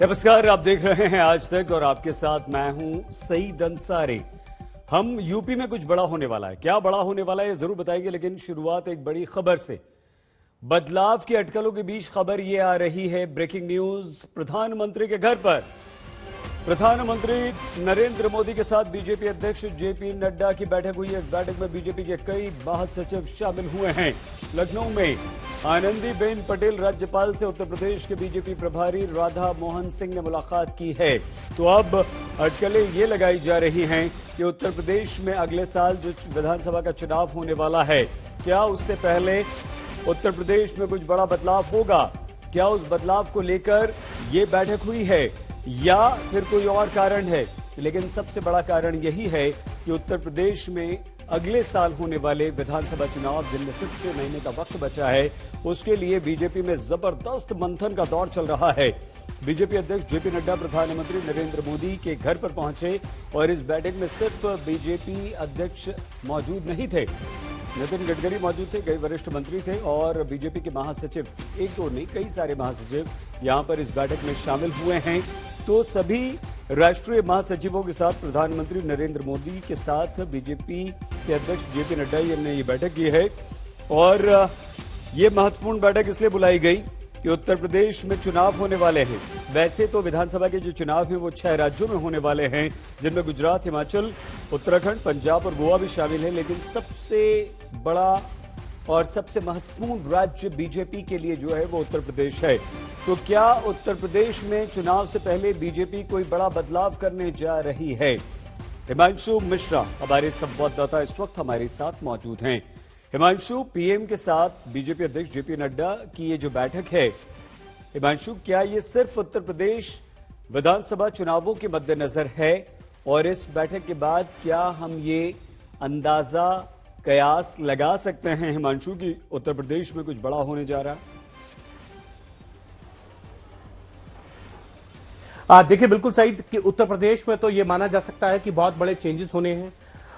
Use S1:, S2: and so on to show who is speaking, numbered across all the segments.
S1: नमस्कार, आप देख रहे हैं आज तक और आपके साथ मैं हूं सईद अंसारी। हम यूपी में कुछ बड़ा होने वाला है, क्या बड़ा होने वाला है ये जरूर बताएंगे, लेकिन शुरुआत एक बड़ी खबर से। बदलाव की अटकलों के बीच खबर ये आ रही है, ब्रेकिंग न्यूज, प्रधानमंत्री के घर पर प्रधानमंत्री नरेंद्र मोदी के साथ बीजेपी अध्यक्ष जेपी नड्डा की बैठक हुई है। इस बैठक में बीजेपी के कई महासचिव शामिल हुए हैं। लखनऊ में आनंदीबेन पटेल राज्यपाल से उत्तर प्रदेश के बीजेपी प्रभारी राधा मोहन सिंह ने मुलाकात की है। तो अब अटकलें ये लगाई जा रही हैं कि उत्तर प्रदेश में अगले साल जो विधानसभा का चुनाव होने वाला है, क्या उससे पहले उत्तर प्रदेश में कुछ बड़ा बदलाव होगा? क्या उस बदलाव को लेकर ये बैठक हुई है या फिर कोई और कारण है? लेकिन सबसे बड़ा कारण यही है कि उत्तर प्रदेश में अगले साल होने वाले विधानसभा चुनाव, जिनमें सिर्फ 6 महीने का वक्त बचा है, उसके लिए बीजेपी में जबरदस्त मंथन का दौर चल रहा है। बीजेपी अध्यक्ष जेपी नड्डा प्रधानमंत्री नरेंद्र मोदी के घर पर पहुंचे और इस बैठक में सिर्फ बीजेपी अध्यक्ष मौजूद नहीं थे, नितिन गडकरी मौजूद थे, कई वरिष्ठ मंत्री थे और बीजेपी के महासचिव, एक दो नहीं कई सारे महासचिव यहां पर इस बैठक में शामिल हुए हैं। तो सभी राष्ट्रीय महासचिवों के साथ प्रधानमंत्री नरेंद्र मोदी के साथ बीजेपी के अध्यक्ष जेपी नड्डा ने ये बैठक की है। और ये महत्वपूर्ण बैठक इसलिए बुलाई गई कि उत्तर प्रदेश में चुनाव होने वाले हैं। वैसे तो विधानसभा के जो चुनाव हैं वो 6 राज्यों में होने वाले हैं, जिनमें गुजरात, हिमाचल, उत्तराखंड, पंजाब और गोवा भी शामिल है। लेकिन सबसे बड़ा और सबसे महत्वपूर्ण राज्य बीजेपी के लिए जो है वो उत्तर प्रदेश है। तो क्या उत्तर प्रदेश में चुनाव से पहले बीजेपी कोई बड़ा बदलाव करने जा रही है? हिमांशु मिश्रा हमारे संवाददाता इस वक्त हमारे साथ मौजूद हैं। हिमांशु, पीएम के साथ बीजेपी अध्यक्ष जेपी नड्डा की ये जो बैठक है, हिमांशु, क्या ये सिर्फ उत्तर प्रदेश विधानसभा चुनावों के मद्देनजर है? और इस बैठक के बाद क्या हम ये अंदाजा, कयास लगा सकते हैं हिमांशु की उत्तर प्रदेश में कुछ बड़ा होने जा रहा है?
S2: देखिए, बिल्कुल सही कि उत्तर प्रदेश में तो ये माना जा सकता है कि बहुत बड़े चेंजेस होने हैं।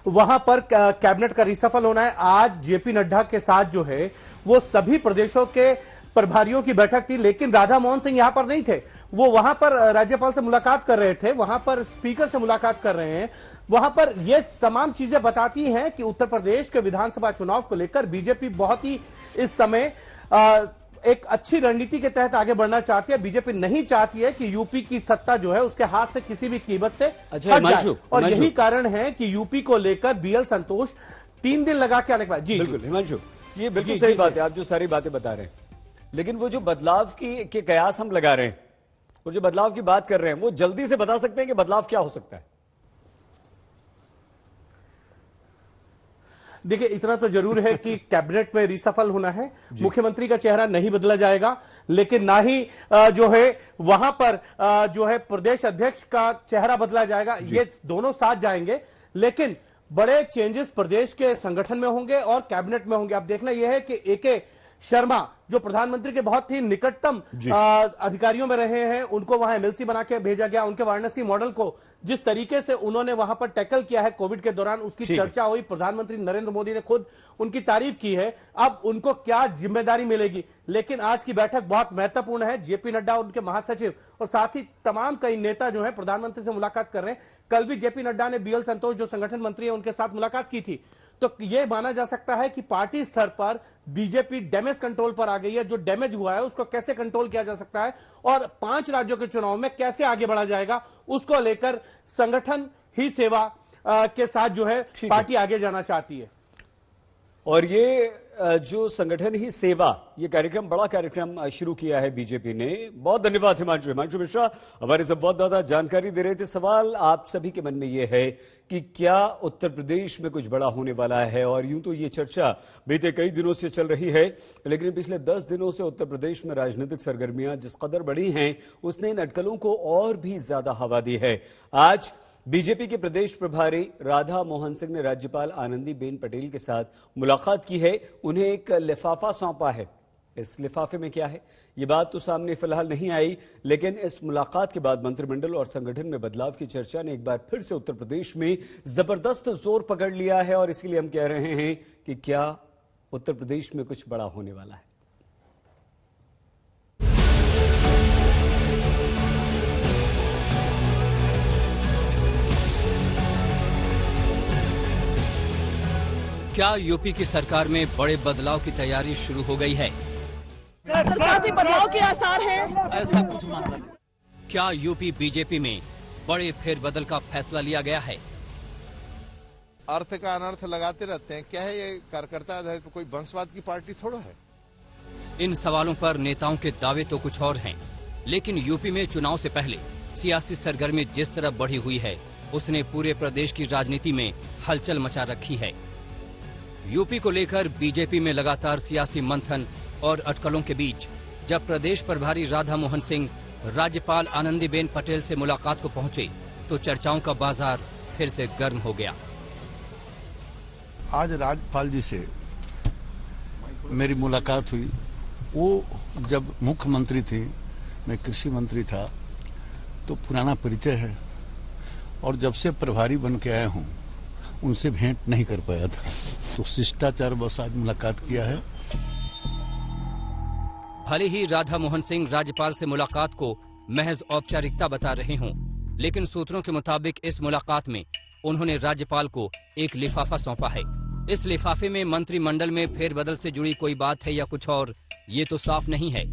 S2: वहां पर कैबिनेट का रिसफल होना है। आज जेपी नड्डा के साथ जो है वो सभी प्रदेशों के प्रभारियों की बैठक थी, लेकिन राधा मोहन सिंह यहां पर नहीं थे। वो वहां पर राज्यपाल से मुलाकात कर रहे थे, वहां पर स्पीकर से मुलाकात कर रहे हैं। वहां पर ये तमाम चीजें बताती हैं कि उत्तर प्रदेश के विधानसभा चुनाव को लेकर बीजेपी बहुत ही इस समय एक अच्छी रणनीति के तहत आगे बढ़ना चाहती है। बीजेपी नहीं चाहती है कि यूपी की सत्ता जो है उसके हाथ से किसी भी कीमत से हट जाए। और यही कारण है कि यूपी को लेकर बीएल संतोष 3 दिन लगा के आने के बाद। जी
S1: बिल्कुल हिमांशु, ये बिल्कुल सही बात है, आप जो सारी बातें बता रहे हैं। लेकिन वो जो बदलाव के कयास हम लगा रहे हैं और जो बदलाव की बात कर रहे हैं, वो जल्दी से बता सकते हैं कि बदलाव क्या हो सकता है?
S2: देखिए, इतना तो जरूर है कि कैबिनेट में रिसफल होना है। मुख्यमंत्री का चेहरा नहीं बदला जाएगा, लेकिन ना ही जो है वहां पर जो है प्रदेश अध्यक्ष का चेहरा बदला जाएगा। ये दोनों साथ जाएंगे, लेकिन बड़े चेंजेस प्रदेश के संगठन में होंगे और कैबिनेट में होंगे। अब देखना यह है कि एके शर्मा जो प्रधानमंत्री के बहुत ही निकटतम अधिकारियों में रहे हैं, उनको वहां एमएलसी बना के भेजा गया। उनके वाराणसी मॉडल को जिस तरीके से उन्होंने वहां पर टैकल किया है कोविड के दौरान, उसकी चर्चा हुई। प्रधानमंत्री नरेंद्र मोदी ने खुद उनकी तारीफ की है। अब उनको क्या जिम्मेदारी मिलेगी? लेकिन आज की बैठक बहुत महत्वपूर्ण है। जेपी नड्डा, उनके महासचिव और साथ ही तमाम कई नेता जो है प्रधानमंत्री से मुलाकात कर रहे हैं। कल भी जेपी नड्डा ने बीएल संतोष जो संगठन मंत्री है उनके साथ मुलाकात की थी। तो यह माना जा सकता है कि पार्टी स्तर पर बीजेपी डैमेज कंट्रोल पर आ गई है। जो डैमेज हुआ है उसको कैसे कंट्रोल किया जा सकता है और 5 राज्यों के चुनाव में कैसे आगे बढ़ा जाएगा, उसको लेकर संगठन ही सेवा के साथ जो है पार्टी आगे जाना चाहती है।
S1: और ये जो संगठन ही सेवा, ये कार्यक्रम, बड़ा कार्यक्रम शुरू किया है बीजेपी ने। बहुत धन्यवाद हिमांशु मिश्रा हमारे संवाददाता जानकारी दे रहे थे। सवाल आप सभी के मन में ये है कि क्या उत्तर प्रदेश में कुछ बड़ा होने वाला है? और यूं तो ये चर्चा बीते कई दिनों से चल रही है, लेकिन पिछले 10 दिनों से उत्तर प्रदेश में राजनीतिक सरगर्मियां जिस कदर बढ़ी हैं, उसने इन अटकलों को और भी ज्यादा हवा दी है। आज बीजेपी के प्रदेश प्रभारी राधा मोहन सिंह ने राज्यपाल आनंदीबेन पटेल के साथ मुलाकात की है। उन्हें एक लिफाफा सौंपा है। इस लिफाफे में क्या है, ये बात तो सामने फिलहाल नहीं आई, लेकिन इस मुलाकात के बाद मंत्रिमंडल और संगठन में बदलाव की चर्चा ने एक बार फिर से उत्तर प्रदेश में जबरदस्त जोर पकड़ लिया है। और इसीलिए हम कह रहे हैं कि क्या उत्तर प्रदेश में कुछ बड़ा होने वाला है।
S3: क्या यूपी की सरकार में बड़े बदलाव की तैयारी शुरू हो गई है?
S4: सरकार के बदलाव के आसार हैं।
S5: ऐसा कुछ मामला नहीं।
S3: क्या यूपी बीजेपी में बड़े फेरबदल का फैसला लिया गया है?
S6: अर्थ का अनर्थ लगाते रहते हैं। क्या है ये कार्यकर्ता आधारित तो कोई वंशवाद की पार्टी थोड़ा है।
S3: इन सवालों पर नेताओं के दावे तो कुछ और हैं, लेकिन यूपी में चुनाव से पहले सियासी सरगर्मी जिस तरह बढ़ी हुई है, उसने पूरे प्रदेश की राजनीति में हलचल मचा रखी है। यूपी को लेकर बीजेपी में लगातार सियासी मंथन और अटकलों के बीच जब प्रदेश प्रभारी राधा मोहन सिंह राज्यपाल आनंदीबेन पटेल से मुलाकात को पहुंचे, तो चर्चाओं का बाजार फिर से गर्म हो गया।
S7: आज राज्यपाल जी से मेरी मुलाकात हुई। वो जब मुख्यमंत्री थे, मैं कृषि मंत्री था, तो पुराना परिचय है, और जब से प्रभारी बन के आया हूँ उनसे भेंट नहीं कर पाया था, तो शिष्टाचार बस आज मुलाकात किया है।
S3: भले ही राधा मोहन सिंह राज्यपाल से मुलाकात को महज औपचारिकता बता रहे हों, लेकिन सूत्रों के मुताबिक इस मुलाकात में उन्होंने राज्यपाल को एक लिफाफा सौंपा है। इस लिफाफे में मंत्रिमंडल में फेरबदल से जुड़ी कोई बात है या कुछ और, ये तो साफ नहीं है,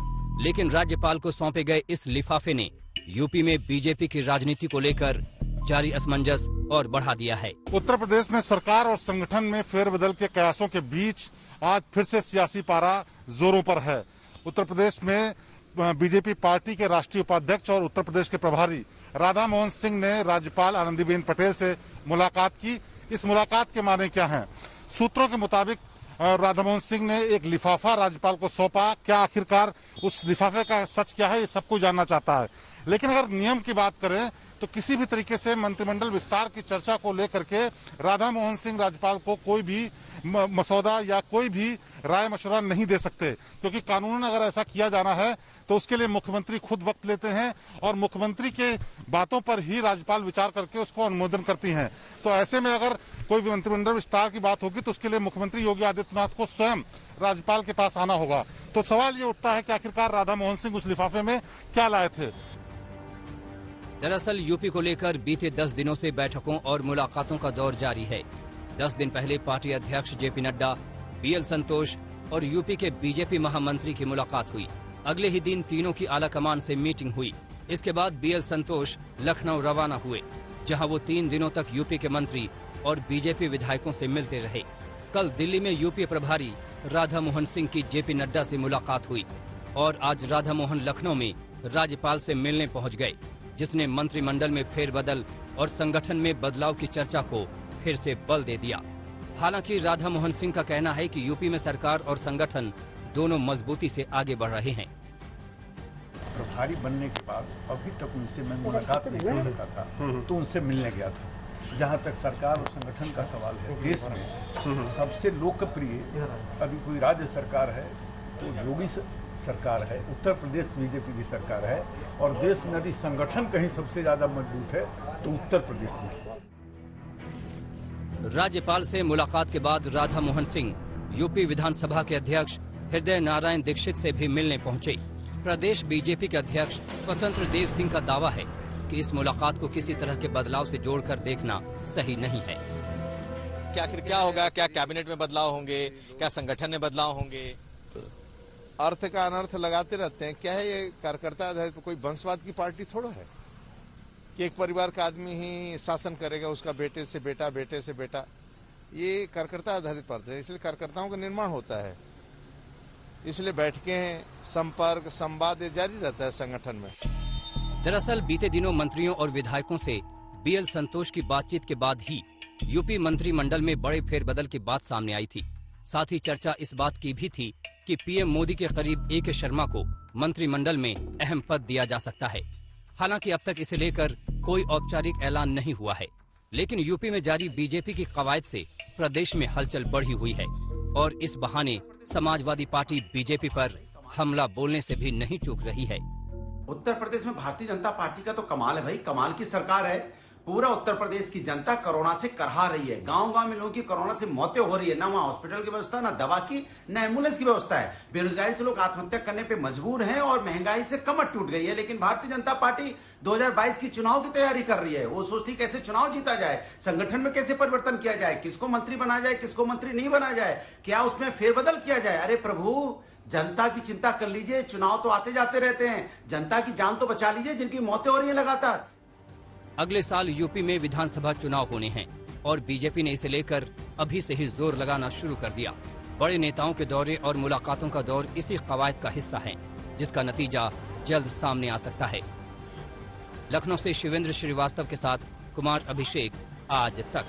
S3: लेकिन राज्यपाल को सौंपे गए इस लिफाफे ने यूपी में बीजेपी की राजनीति को लेकर जारी असमंजस और बढ़ा दिया है।
S8: उत्तर प्रदेश में सरकार और संगठन में फेरबदल के कयासों के बीच आज फिर से सियासी पारा जोरों पर है। उत्तर प्रदेश में बीजेपी पार्टी के राष्ट्रीय उपाध्यक्ष और उत्तर प्रदेश के प्रभारी राधा मोहन सिंह ने राज्यपाल आनंदीबेन पटेल से मुलाकात की। इस मुलाकात के माने क्या हैं? सूत्रों के मुताबिक राधा मोहन सिंह ने एक लिफाफा राज्यपाल को सौंपा। क्या आखिरकार उस लिफाफे का सच क्या है, ये सब कुछ जानना चाहता है। लेकिन अगर नियम की बात करें तो किसी भी तरीके से मंत्रिमंडल विस्तार की चर्चा को लेकर के राधा मोहन सिंह राज्यपाल को कोई भी मसौदा या कोई भी राय मशवरा नहीं दे सकते, क्योंकि कानूनन अगर ऐसा किया जाना है तो उसके लिए मुख्यमंत्री खुद वक्त लेते हैं और मुख्यमंत्री के बातों पर ही राज्यपाल विचार करके उसको अनुमोदन करती हैं। तो ऐसे में अगर कोई भी मंत्रिमंडल विस्तार की बात होगी तो उसके लिए मुख्यमंत्री योगी आदित्यनाथ को स्वयं राज्यपाल के पास आना होगा। तो सवाल ये उठता है कि आखिरकार राधा मोहन सिंह उस लिफाफे में क्या लाए थे।
S3: दरअसल यूपी को लेकर बीते 10 दिनों से बैठकों और मुलाकातों का दौर जारी है। 10 दिन पहले पार्टी अध्यक्ष जेपी नड्डा, बीएल संतोष और यूपी के बीजेपी महामंत्री की मुलाकात हुई। अगले ही दिन तीनों की आलाकमान से मीटिंग हुई। इसके बाद बीएल संतोष लखनऊ रवाना हुए, जहां वो 3 दिनों तक यूपी के मंत्री और बीजेपी विधायकों से मिलते रहे। कल दिल्ली में यूपी प्रभारी राधा मोहन सिंह की जेपी नड्डा से मुलाकात हुई और आज राधा मोहन लखनऊ में राज्यपाल से मिलने पहुंच गए, जिसने मंत्रिमंडल में फेरबदल और संगठन में बदलाव की चर्चा को फिर से बल दे दिया। हालांकि राधा मोहन सिंह का कहना है कि यूपी में सरकार और संगठन दोनों मजबूती से आगे बढ़ रहे हैं।
S7: प्रभारी बनने के बाद अभी तक उनसे मैं मुलाकात नहीं कर सका था, तो उनसे मिलने गया था। जहाँ तक सरकार और संगठन का सवाल है, देश में सबसे लोकप्रिय यदि कोई राज्य सरकार है तो योगी सरकार है, उत्तर प्रदेश बीजेपी की सरकार है, और देश में यदि संगठन कहीं सबसे ज्यादा मजबूत है तो उत्तर प्रदेश में।
S3: राज्यपाल से मुलाकात के बाद राधा मोहन सिंह यूपी विधानसभा के अध्यक्ष हृदय नारायण दीक्षित से भी मिलने पहुंचे। प्रदेश बीजेपी के अध्यक्ष स्वतंत्र देव सिंह का दावा है कि इस मुलाकात को किसी तरह के बदलाव से जोड़कर देखना सही नहीं है।
S5: क्या आखिर क्या होगा? क्या कैबिनेट में बदलाव होंगे? क्या संगठन में बदलाव होंगे?
S6: अर्थ का अनर्थ लगाते रहते हैं। क्या है ये कार्यकर्ता आधारित तो कोई वंशवाद की पार्टी थोड़ा है कि एक परिवार का आदमी ही शासन करेगा, उसका बेटे से बेटा, बेटे से बेटा। ये कार्यकर्ता आधारित पार्टी है, इसलिए कार्यकर्ताओं का निर्माण होता है, इसलिए बैठकें, संपर्क, संवाद ये जारी रहता है संगठन में।
S3: दरअसल बीते दिनों मंत्रियों और विधायकों से बीएल संतोष की बातचीत के बाद ही यूपी मंत्रिमंडल में बड़े फेरबदल की बात सामने आई थी। साथ ही चर्चा इस बात की भी थी कि पीएम मोदी के करीब ए.के. शर्मा को मंत्रिमंडल में अहम पद दिया जा सकता है। हालांकि अब तक इसे लेकर कोई औपचारिक ऐलान नहीं हुआ है, लेकिन यूपी में जारी बीजेपी की कवायद से प्रदेश में हलचल बढ़ी हुई है और इस बहाने समाजवादी पार्टी बीजेपी पर हमला बोलने से भी नहीं चूक रही है।
S9: उत्तर प्रदेश में भारतीय जनता पार्टी का तो कमाल है भाई, कमाल की सरकार है। पूरा उत्तर प्रदेश की जनता कोरोना से करहा रही है। गांव-गांव में लोगों की कोरोना से मौतें हो रही है। ना वहां हॉस्पिटल की व्यवस्था, ना दवा की, ना एम्बुलेंस की व्यवस्था है। बेरोजगारी से लोग आत्महत्या करने पे मजबूर हैं और महंगाई से कमर टूट गई है। लेकिन भारतीय जनता पार्टी 2022 की चुनाव की तैयारी कर रही है। वो सोचती कैसे चुनाव जीता जाए, संगठन में कैसे परिवर्तन किया जाए, किसको मंत्री बनाया जाए, किसको मंत्री नहीं बनाया जाए, क्या उसमें फेरबदल किया जाए। अरे प्रभु, जनता की चिंता कर लीजिए। चुनाव तो आते जाते रहते हैं, जनता की जान तो बचा लीजिए जिनकी मौतें हो रही है लगातार।
S3: अगले साल यूपी में विधानसभा चुनाव होने हैं और बीजेपी ने इसे लेकर अभी से ही जोर लगाना शुरू कर दिया। बड़े नेताओं के दौरे और मुलाकातों का दौर इसी कवायद का हिस्सा है, जिसका नतीजा जल्द सामने आ सकता है। लखनऊ से शिवेंद्र श्रीवास्तव के साथ कुमार अभिषेक, आज तक।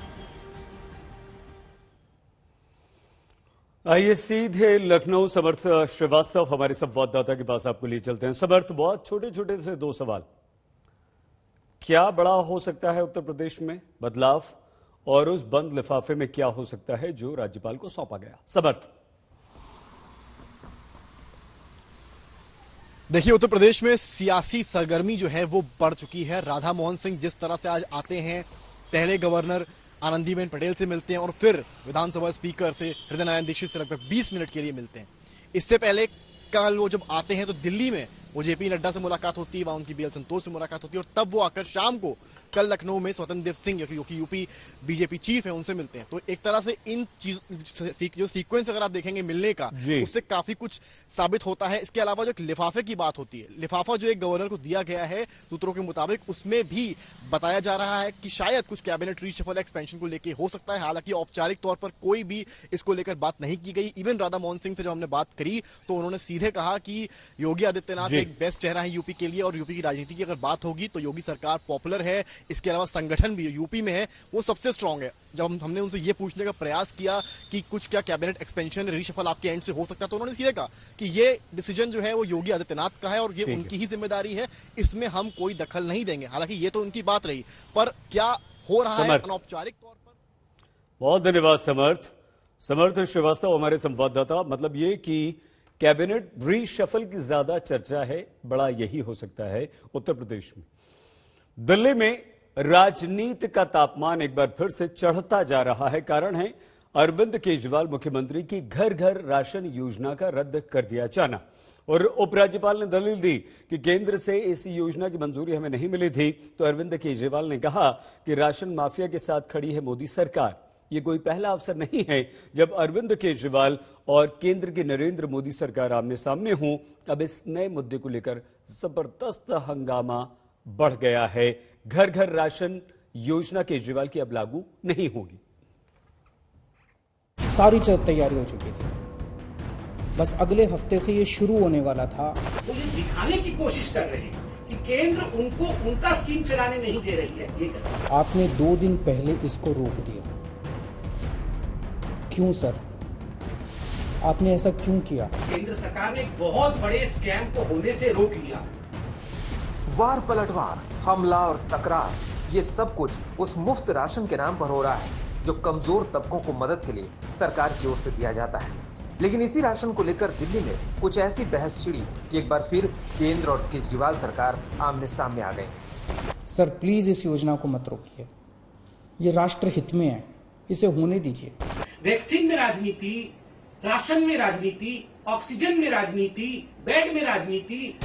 S1: आइए सीधे लखनऊ समर्थ श्रीवास्तव हमारे संवाददाता के पास आपको लिए चलते हैं। समर्थ, बहुत छोटे छोटे से दो सवाल। क्या बड़ा हो सकता है उत्तर प्रदेश में बदलाव, और उस बंद लिफाफे में क्या हो सकता है जो राज्यपाल को सौंपा गया? समर्थ।
S10: देखिए, उत्तर प्रदेश में सियासी सरगर्मी जो है वो बढ़ चुकी है। राधा मोहन सिंह जिस तरह से आज आते हैं, पहले गवर्नर आनंदीबेन पटेल से मिलते हैं और फिर विधानसभा स्पीकर से हृदय नारायण दीक्षित से लगभग 20 मिनट के लिए मिलते हैं। इससे पहले कल वो जब आते हैं तो दिल्ली में वो जेपी नड्डा से मुलाकात होती है, वहां उनकी बीएल संतोष से मुलाकात होती है और तब वो आकर शाम को कल लखनऊ में स्वतंत्र देव सिंह जो कि यूपी बीजेपी चीफ है उनसे मिलते हैं। तो एक तरह से इन जो सीक्वेंस अगर आप देखेंगे मिलने का, उससे काफी कुछ साबित होता है। इसके अलावा जो एक लिफाफे की बात होती है, लिफाफा जो एक गवर्नर को दिया गया है सूत्रों के मुताबिक, उसमें भी बताया जा रहा है कि शायद कुछ कैबिनेट रीशफल एक्सपेंशन को लेकर हो सकता है। हालांकि औपचारिक तौर पर कोई भी इसको लेकर बात नहीं की गई। इवन राधा मोहन सिंह से जब हमने बात करी तो उन्होंने सीधे कहा कि योगी आदित्यनाथ एक बेस्ट चेहरा है यूपी के लिए और यूपी की राजनीति की अगर बात होगी तो योगी सरकार पॉपुलर है। इसके अलावा संगठन भी यूपी में है वो सबसे स्ट्रांग है। जब हमने उनसे ये पूछने का प्रयास किया कि कुछ क्या कैबिनेट एक्सपेंशन रीशफल आपके एंड से हो सकता है, तो उन्होंने सीधे कहा कि ये डिसीजन जो है वो योगी आदित्यनाथ का है और ये उनकी ही जिम्मेदारी है, इसमें हम कोई दखल नहीं देंगे। हालांकि ये तो उनकी बात रही, पर क्या हो रहा है अनौपचारिक तौर पर।
S1: बहुत धन्यवाद समर्थ श्रीवास्तव हमारे संवाददाता। मतलब ये कि कैबिनेट रीशफल की ज्यादा चर्चा है, बड़ा यही हो सकता है उत्तर प्रदेश में। दिल्ली में राजनीति का तापमान एक बार फिर से चढ़ता जा रहा है। कारण है अरविंद केजरीवाल मुख्यमंत्री की घर घर राशन योजना का रद्द कर दिया जाना। और उपराज्यपाल ने दलील दी कि केंद्र से इस योजना की मंजूरी हमें नहीं मिली थी। तो अरविंद केजरीवाल ने कहा कि राशन माफिया के साथ खड़ी है मोदी सरकार। ये कोई पहला अवसर नहीं है जब अरविंद केजरीवाल और केंद्र की नरेंद्र मोदी सरकार आमने सामने हों। अब इस नए मुद्दे को लेकर जबरदस्त हंगामा बढ़ गया है। घर घर राशन योजना केजरीवाल की अब लागू नहीं होगी।
S11: सारी तैयारी हो चुकी थी, बस अगले हफ्ते से ये शुरू होने वाला था।
S2: वो ये दिखाने की कोशिश कर रहे हैं कि केंद्र उनको उनका स्कीम चलाने नहीं दे रही है। ये
S11: आपने 2 दिन पहले इसको रोक दिया, क्यों सर? आपने ऐसा क्यों किया?
S2: केंद्र सरकार ने एक बहुत बड़े स्कैम को होने से रोक लिया।
S12: वार पलटवार, हमला और तकरार, ये सब कुछ उस मुफ्त राशन के नाम पर हो रहा है जो कमजोर तबकों को मदद के लिए सरकार की ओर से दिया जाता है। लेकिन इसी राशन को लेकर दिल्ली में कुछ ऐसी बहस छिड़ी कि एक बार फिर केंद्र और केजरीवाल सरकार आमने सामने आ गई।
S11: सर प्लीज इस योजना को मत रोकिए, ये राष्ट्र हित में है, इसे होने दीजिए।
S2: वैक्सीन में राजनीति, राशन में राजनीति, ऑक्सीजन में राजनीति, बेड में राजनीति।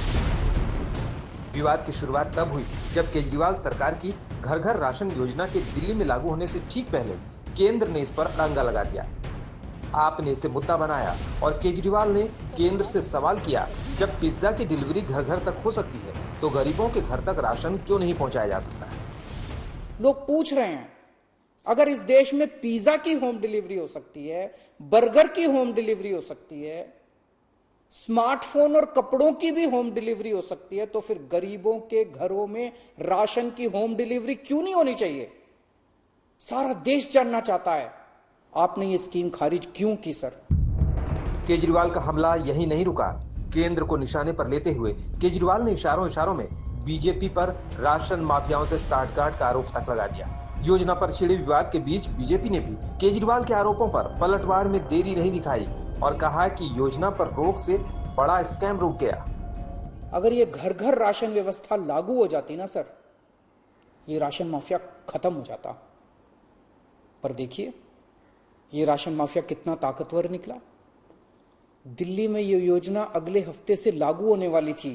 S12: विवाद की शुरुआत तब हुई जब केजरीवाल सरकार की घर घर राशन योजना के दिल्ली में लागू होने से ठीक पहले केंद्र ने इस पर अड़ंगा लगा दिया। आपने इसे मुद्दा बनाया और केजरीवाल ने केंद्र से सवाल किया, जब पिज्जा की डिलीवरी घर घर तक हो सकती है तो गरीबों के घर तक राशन क्यों नहीं पहुंचाया जा सकता?
S11: लोग पूछ रहे हैं, अगर इस देश में पिज्जा की होम डिलीवरी हो सकती है, बर्गर की होम डिलीवरी हो सकती है, स्मार्टफोन और कपड़ों की भी होम डिलीवरी हो सकती है, तो फिर गरीबों के घरों में राशन की होम डिलीवरी क्यों नहीं होनी चाहिए? सारा देश जानना चाहता है आपने ये स्कीम खारिज क्यों की सर?
S12: केजरीवाल का हमला यही नहीं रुका। केंद्र को निशाने पर लेते हुए केजरीवाल ने इशारों में बीजेपी पर राशन माफियाओं से साठगांठ का आरोप तक लगा दिया। योजना पर छिड़े विवाद के बीच बीजेपी ने भी केजरीवाल के आरोपों पर पलटवार में देरी नहीं दिखाई और कहा कि योजना पर रोक से बड़ा स्कैम रुक गया।
S11: अगर ये घर घर राशन व्यवस्था लागू हो जाती ना सर, ये राशन माफिया खत्म हो जाता। पर देखिए ये राशन माफिया कितना ताकतवर निकला। दिल्ली में ये योजना अगले हफ्ते से लागू होने वाली थी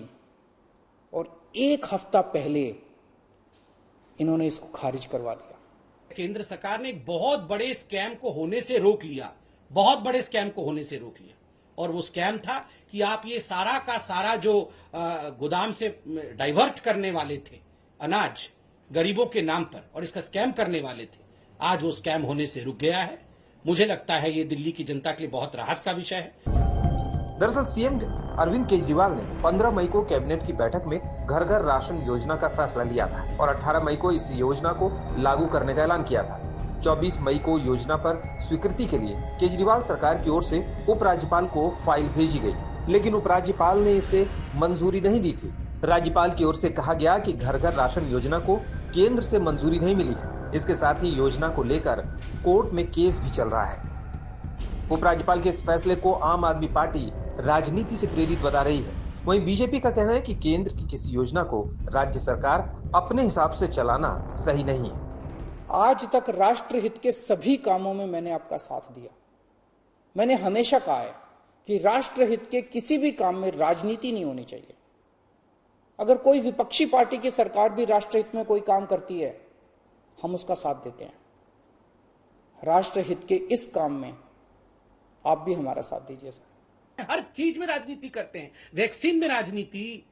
S11: और एक हफ्ता पहले इन्होंने इसको खारिज करवा दिया।
S13: केंद्र सरकार ने एक बहुत बड़े स्कैम को होने से रोक लिया, बहुत बड़े स्कैम को होने से रोक लिया। और वो स्कैम था कि आप ये सारा का सारा जो गोदाम से डाइवर्ट करने वाले थे अनाज गरीबों के नाम पर और इसका स्कैम करने वाले थे, आज वो स्कैम होने से रुक गया है। मुझे लगता है ये दिल्ली की जनता के लिए बहुत राहत का विषय है।
S12: दरअसल सीएम अरविंद केजरीवाल ने 15 मई को कैबिनेट की बैठक में घर घर राशन योजना का फैसला लिया था और 18 मई को इस योजना को लागू करने का ऐलान किया था। 24 मई को योजना पर स्वीकृति के लिए केजरीवाल सरकार की ओर से उपराज्यपाल को फाइल भेजी गई, लेकिन उपराज्यपाल ने इसे मंजूरी नहीं दी थी। राज्यपाल की ओर से कहा गया कि घर घर राशन योजना को केंद्र से मंजूरी नहीं मिली है। इसके साथ ही योजना को लेकर कोर्ट में केस भी चल रहा है। उपराज्यपाल के इस फैसले को आम आदमी पार्टी राजनीति से प्रेरित बता रही है। वहीं बीजेपी का कहना है कि केंद्र की किसी योजना को राज्य सरकार अपने हिसाब से चलाना सही नहीं है।
S11: आज तक राष्ट्र हित के सभी कामों में मैंने आपका साथ दिया। मैंने हमेशा कहा है कि राष्ट्र हित के किसी भी काम में राजनीति नहीं होनी चाहिए। अगर कोई विपक्षी पार्टी की सरकार भी राष्ट्र हित में कोई काम करती है, हम उसका साथ देते हैं। राष्ट्र हित के इस काम में आप भी हमारा साथ दीजिए सर।
S13: हर चीज में राजनीति करते हैं, वैक्सीन में राजनीति,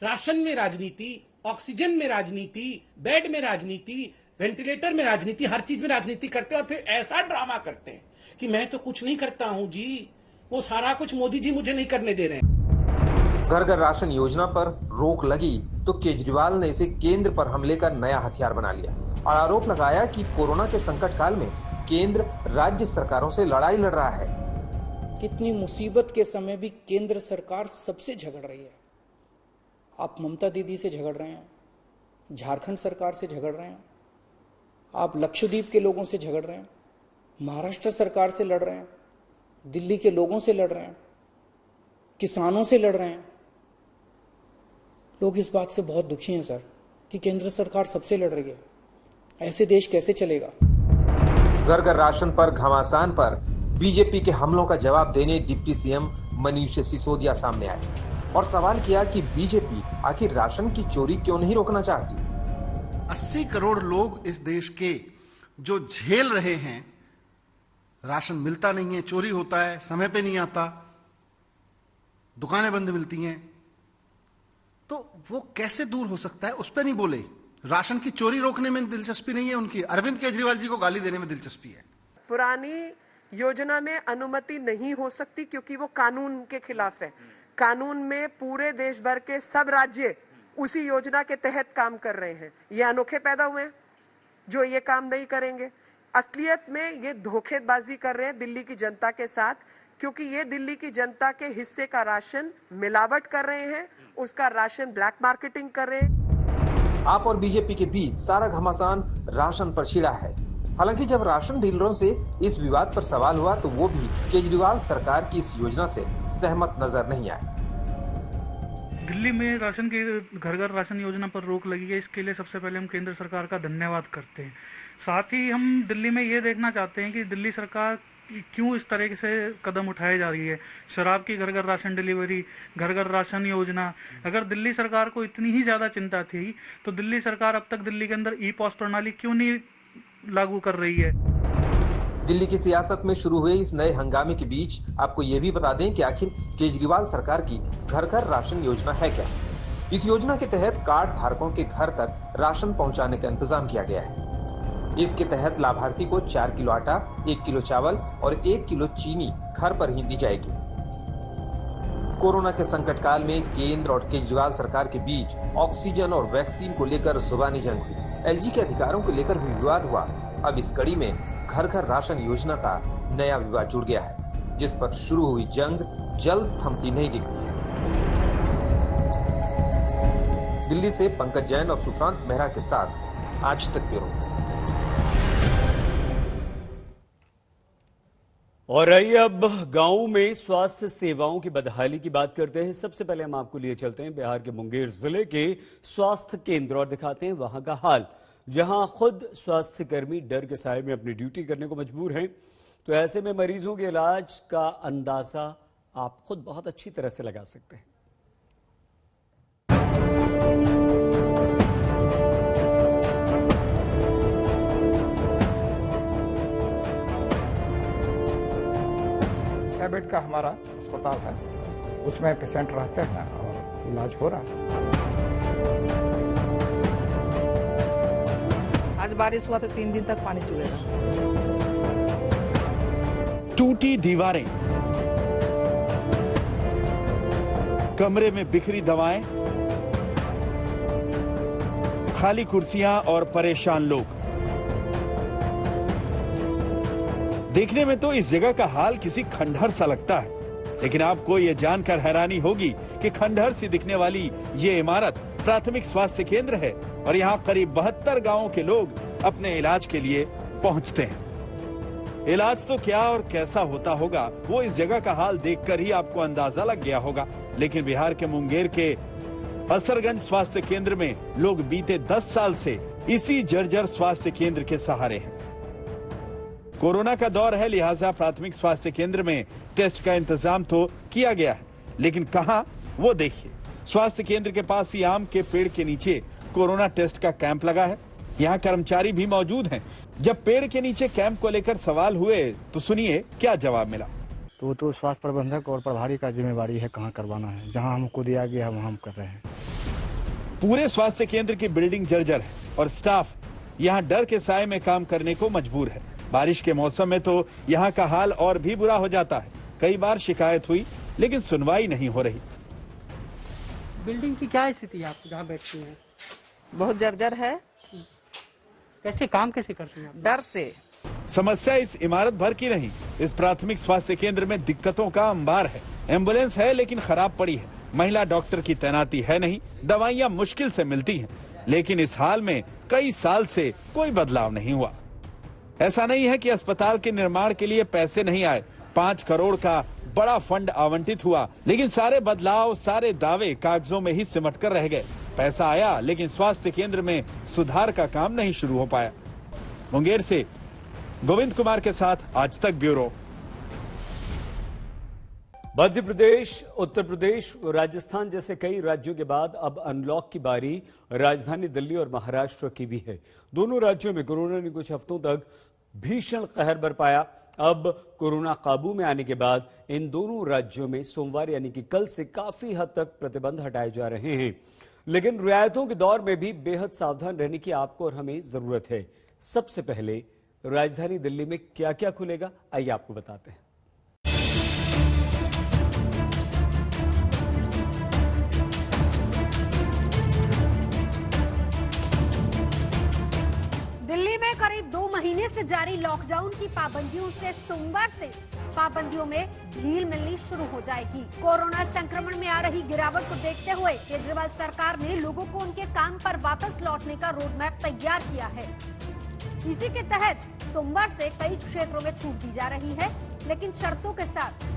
S13: राशन में राजनीति, ऑक्सीजन में राजनीति, बेड में राजनीति, वेंटिलेटर में राजनीति, हर चीज में राजनीति करते हैं और फिर ऐसा ड्रामा करते हैं कि मैं तो कुछ नहीं करता हूं जी, वो सारा कुछ मोदी जी मुझे नहीं करने दे रहे हैं।
S12: घर घर राशन योजना पर रोक लगी तो केजरीवाल ने इसे केंद्र पर हमले का नया हथियार बना लिया और आरोप लगाया कि कोरोना के संकट काल में केंद्र राज्य सरकारों से लड़ाई लड़ रहा है।
S11: कितनी मुसीबत के समय भी केंद्र सरकार सबसे झगड़ रही है। आप ममता दीदी से झगड़ रहे हैं, झारखंड सरकार से झगड़ रहे हैं, आप लक्षद्वीप के लोगों से झगड़ रहे हैं, महाराष्ट्र सरकार से लड़ रहे हैं, दिल्ली के लोगों से लड़ रहे हैं, किसानों से लड़ रहे हैं। लोग इस बात से बहुत दुखी हैं सर कि केंद्र सरकार सबसे लड़ रही है। ऐसे देश कैसे चलेगा?
S12: घर घर राशन पर घमासान पर बीजेपी के हमलों का जवाब देने डिप्टी सीएम मनीष सिसोदिया सामने आए और सवाल किया कि बीजेपी आखिर राशन की चोरी क्यों नहीं रोकना चाहती।
S14: 80 करोड़ लोग इस देश के जो झेल रहे हैं, राशन मिलता नहीं है, चोरी होता है, समय पे नहीं आता, दुकानें बंद मिलती हैं, तो वो कैसे दूर हो सकता है? उस पर नहीं बोले। राशन की चोरी रोकने में दिलचस्पी नहीं है उनकी, अरविंद केजरीवाल जी को गाली देने में दिलचस्पी है।
S15: पुरानी योजना में अनुमति नहीं हो सकती क्योंकि वो कानून के खिलाफ है। कानून में पूरे देश भर के सब राज्य उसी योजना के तहत काम कर रहे हैं। ये अनोखे पैदा हुए हैं जो ये काम नहीं करेंगे। असलियत में ये धोखेबाजी कर रहे हैं दिल्ली की जनता के साथ, क्योंकि ये दिल्ली की जनता के हिस्से का राशन मिलावट कर रहे हैं, उसका राशन ब्लैक मार्केटिंग कर रहे हैं।
S12: आप और बीजेपी के बीच सारा घमासान राशन पर छिड़ा है। हालांकि जब राशन डीलरों से इस विवाद पर सवाल हुआ तो वो भी केजरीवाल सरकार की इस योजना से सहमत नजर नहीं आए।
S16: दिल्ली में राशन की घर घर राशन योजना पर रोक लगी है, इसके लिए सबसे पहले हम केंद्र सरकार का धन्यवाद करते हैं। साथ ही हम दिल्ली में ये देखना चाहते हैं कि दिल्ली सरकार क्यों इस तरह से कदम उठाए जा रही है। शराब की घर घर राशन डिलीवरी, घर घर राशन योजना, अगर दिल्ली सरकार को इतनी ही ज़्यादा चिंता थी तो दिल्ली सरकार अब तक दिल्ली के अंदर ई पॉस प्रणाली क्यों नहीं लागू कर रही है।
S12: दिल्ली की सियासत में शुरू हुए इस नए हंगामे के बीच आपको ये भी बता दें कि आखिर केजरीवाल सरकार की घर घर राशन योजना है क्या। इस योजना के तहत कार्ड धारकों के घर तक राशन पहुंचाने का इंतजाम किया गया है। इसके तहत लाभार्थी को 4 किलो आटा, 1 किलो चावल और 1 किलो चीनी घर पर ही दी जाएगी। कोरोना के संकट काल में केंद्र और केजरीवाल सरकार के बीच ऑक्सीजन और वैक्सीन को लेकर जुबानी जंग हुई। एलजी के अधिकारों को लेकर भी विवाद हुआ। अब इस कड़ी में घर घर राशन योजना का नया विवाद जुड़ गया है, जिस पर शुरू हुई जंग जल्द थमती नहीं दिखती है। दिल्ली से पंकज जैन और सुशांत मेहरा के साथ आज तक ब्यूरो।
S1: और आइए अब गांव में स्वास्थ्य सेवाओं की बदहाली की बात करते हैं। सबसे पहले हम आपको लिए चलते हैं बिहार के मुंगेर जिले के स्वास्थ्य केंद्र और दिखाते हैं वहां का हाल, जहां खुद स्वास्थ्यकर्मी डर के साए में अपनी ड्यूटी करने को मजबूर हैं, तो ऐसे में मरीजों के इलाज का अंदाजा आप खुद बहुत अच्छी तरह से लगा सकते हैं।
S17: बेड का हमारा अस्पताल है, उसमें पेशेंट रहते हैं और इलाज हो रहा है।
S4: आज बारिश हुआ तो 3 दिन तक पानी चुएगा।
S18: टूटी दीवारें, कमरे में बिखरी दवाएं, खाली कुर्सियां और परेशान लोग। देखने में तो इस जगह का हाल किसी खंडहर सा लगता है, लेकिन आपको ये जानकर हैरानी होगी कि खंडहर सी दिखने वाली ये इमारत प्राथमिक स्वास्थ्य केंद्र है और यहाँ करीब 72 गांवों के लोग अपने इलाज के लिए पहुँचते हैं। इलाज तो क्या और कैसा होता होगा वो इस जगह का हाल देखकर ही आपको अंदाजा लग गया होगा, लेकिन बिहार के मुंगेर के असरगंज स्वास्थ्य केंद्र में लोग बीते 10 साल से इसी जर्जर स्वास्थ्य केंद्र के सहारे हैं। कोरोना का दौर है, लिहाजा प्राथमिक स्वास्थ्य केंद्र में टेस्ट का इंतजाम तो किया गया है, लेकिन कहां वो देखिए। स्वास्थ्य केंद्र के पास ही आम के पेड़ के नीचे कोरोना टेस्ट का कैंप लगा है। यहाँ कर्मचारी भी मौजूद हैं। जब पेड़ के नीचे कैंप को लेकर सवाल हुए तो सुनिए क्या जवाब मिला।
S17: तो स्वास्थ्य प्रबंधक और प्रभारी का जिम्मेवारी है कहाँ करवाना है, जहाँ हमको दिया गया है वहाँ हम कर रहे हैं।
S18: पूरे स्वास्थ्य केंद्र की बिल्डिंग जर्जर है और स्टाफ यहाँ डर के साए में काम करने को मजबूर है। बारिश के मौसम में तो यहाँ का हाल और भी बुरा हो जाता है। कई बार शिकायत हुई लेकिन सुनवाई नहीं हो रही।
S19: बिल्डिंग की क्या स्थिति है, आप जहाँ बैठती हैं?
S4: बहुत जर्जर है।
S19: कैसे काम कैसे करती हैं?
S4: डर से।
S18: समस्या इस इमारत भर की नहीं, इस प्राथमिक स्वास्थ्य केंद्र में दिक्कतों का अंबार है। एम्बुलेंस है लेकिन खराब पड़ी है, महिला डॉक्टर की तैनाती है नहीं, दवाइयाँ मुश्किल से मिलती हैं। लेकिन इस हाल में कई साल से कोई बदलाव नहीं हुआ। ऐसा नहीं है कि अस्पताल के निर्माण के लिए पैसे नहीं आए, 5 करोड़ का बड़ा फंड आवंटित हुआ, लेकिन सारे बदलाव, सारे दावे कागजों में ही सिमट कर रह गए। पैसा आया लेकिन स्वास्थ्य केंद्र में सुधार का काम नहीं शुरू हो पाया। मुंगेर से गोविंद कुमार के साथ आज तक ब्यूरो।
S1: मध्य प्रदेश, उत्तर प्रदेश, राजस्थान जैसे कई राज्यों के बाद अब अनलॉक की बारी राजधानी दिल्ली और महाराष्ट्र की भी है। दोनों राज्यों में कोरोना ने कुछ हफ्तों तक भीषण कहर बरपाया। अब कोरोना काबू में आने के बाद इन दोनों राज्यों में सोमवार यानी कि कल से काफी हद तक प्रतिबंध हटाए जा रहे हैं, लेकिन रियायतों के दौर में भी बेहद सावधान रहने की आपको और हमें जरूरत है। सबसे पहले राजधानी दिल्ली में क्या क्या खुलेगा, आइए आपको बताते हैं।
S20: दिल्ली में करीब 2 महीने से जारी लॉकडाउन की पाबंदियों से सोमवार से पाबंदियों में ढील मिलनी शुरू हो जाएगी। कोरोना संक्रमण में आ रही गिरावट को देखते हुए केजरीवाल सरकार ने लोगों को उनके काम पर वापस लौटने का रोड मैप तैयार किया है। इसी के तहत सोमवार से कई क्षेत्रों में छूट दी जा रही है, लेकिन शर्तों के साथ।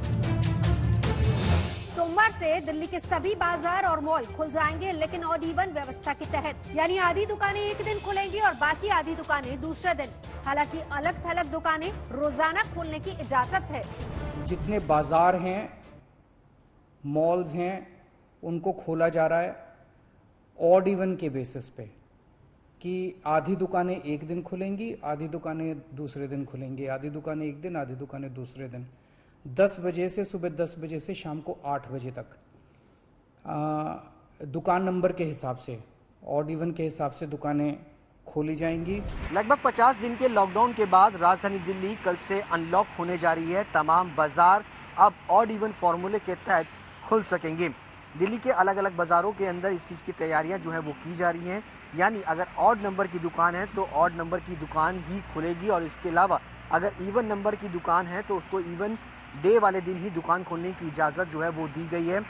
S20: सोमवार से दिल्ली के सभी बाजार और मॉल खुल जाएंगे, लेकिन ऑड इवन व्यवस्था के तहत, यानी आधी दुकानें एक दिन खुलेंगी और बाकी आधी दुकानें दूसरे दिन। हालांकि अलग थलग दुकानें रोजाना खोलने की इजाजत है।
S11: जितने बाजार हैं, मॉल्स हैं, उनको खोला जा रहा है ऑड इवन के बेसिस पे, कि आधी दुकानें एक दिन खुलेंगी, आधी दुकानें दूसरे दिन खुलेंगी, आधी दुकानें एक दिन, आधी दुकानें दूसरे दिन। 10 बजे से सुबह 10 बजे से शाम को 8 बजे तक। दुकान नंबर के हिसाब से, ऑड इवन के हिसाब से दुकानें खोली जाएंगी।
S10: लगभग 50 दिन के लॉकडाउन के बाद राजधानी दिल्ली कल से अनलॉक होने जा रही है। तमाम बाजार अब ऑड इवन फॉर्मूले के तहत खुल सकेंगे। दिल्ली के अलग अलग बाजारों के अंदर इस चीज़ की तैयारियां जो है वो की जा रही हैं, यानी अगर ऑड नंबर की दुकान है तो ऑड नंबर की दुकान ही खुलेगी, और इसके अलावा अगर इवन नंबर की दुकान है तो उसको इवन डे वाले दिन ही दुकान खोलने की इजाज़त जो है वो दी गई है।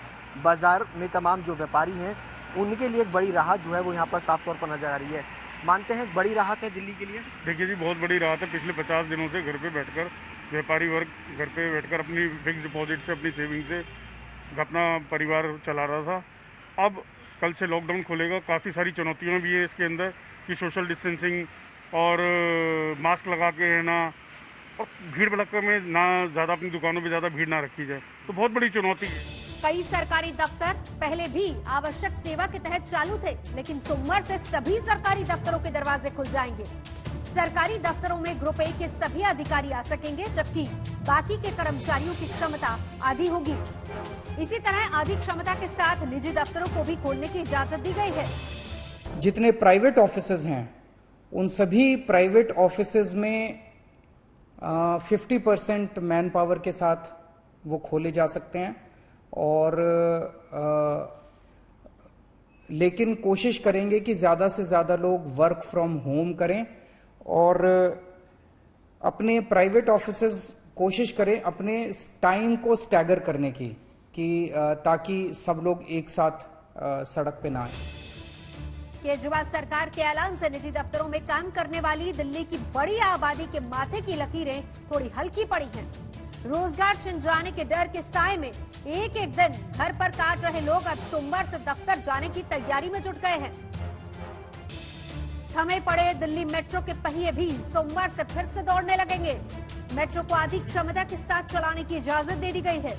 S10: बाजार में तमाम जो व्यापारी हैं उनके लिए एक बड़ी राहत जो है वो यहाँ पर साफ तौर पर नजर आ रही है। मानते हैं बड़ी राहत है दिल्ली के लिए?
S21: देखिए जी, बहुत बड़ी राहत है। पिछले 50 दिनों से घर पे बैठकर व्यापारी वर्ग घर पे बैठकर अपनी फिक्स डिपॉजिट से, अपनी सेविंग से अपना परिवार चला रहा था। अब कल से लॉकडाउन खुलेगा। काफ़ी सारी चुनौतियाँ भी है इसके अंदर, कि सोशल डिस्टेंसिंग और मास्क लगा के रहना और भीड़ भड़क्का में ना ज़्यादा, अपनी दुकानों पे ज़्यादा भीड़ ना रखी जाए, तो बहुत बड़ी चुनौती है।
S20: कई सरकारी दफ्तर पहले भी आवश्यक सेवा के तहत चालू थे, लेकिन सोमवार से सभी सरकारी दफ्तरों के दरवाजे खुल जाएंगे। सरकारी दफ्तरों में ग्रुप ए के सभी अधिकारी आ सकेंगे, जबकि बाकी के कर्मचारियों की क्षमता आधी होगी। इसी तरह आधी क्षमता के साथ निजी दफ्तरों को भी खोलने की इजाजत दी गई है।
S11: जितने प्राइवेट ऑफिसेज हैं, उन सभी प्राइवेट ऑफिसेज में 50% मैन पावर के साथ वो खोले जा सकते हैं, और लेकिन कोशिश करेंगे कि ज्यादा से ज्यादा लोग वर्क फ्रॉम होम करें, और अपने प्राइवेट ऑफिसेज कोशिश करें अपने टाइम को स्टैगर करने की, कि ताकि सब लोग एक साथ सड़क पे ना आए।
S20: केजरीवाल सरकार के ऐलान से निजी दफ्तरों में काम करने वाली दिल्ली की बड़ी आबादी के माथे की लकीरें थोड़ी हल्की पड़ी हैं। रोजगार छिन जाने के डर के साए में एक एक दिन घर पर काट रहे लोग अब सोमवार से दफ्तर जाने की तैयारी में जुट गए हैं। थमे पड़े दिल्ली मेट्रो के पहिए भी सोमवार से फिर से दौड़ने लगेंगे। मेट्रो को आधी क्षमता के साथ चलाने की इजाजत दे दी गई है।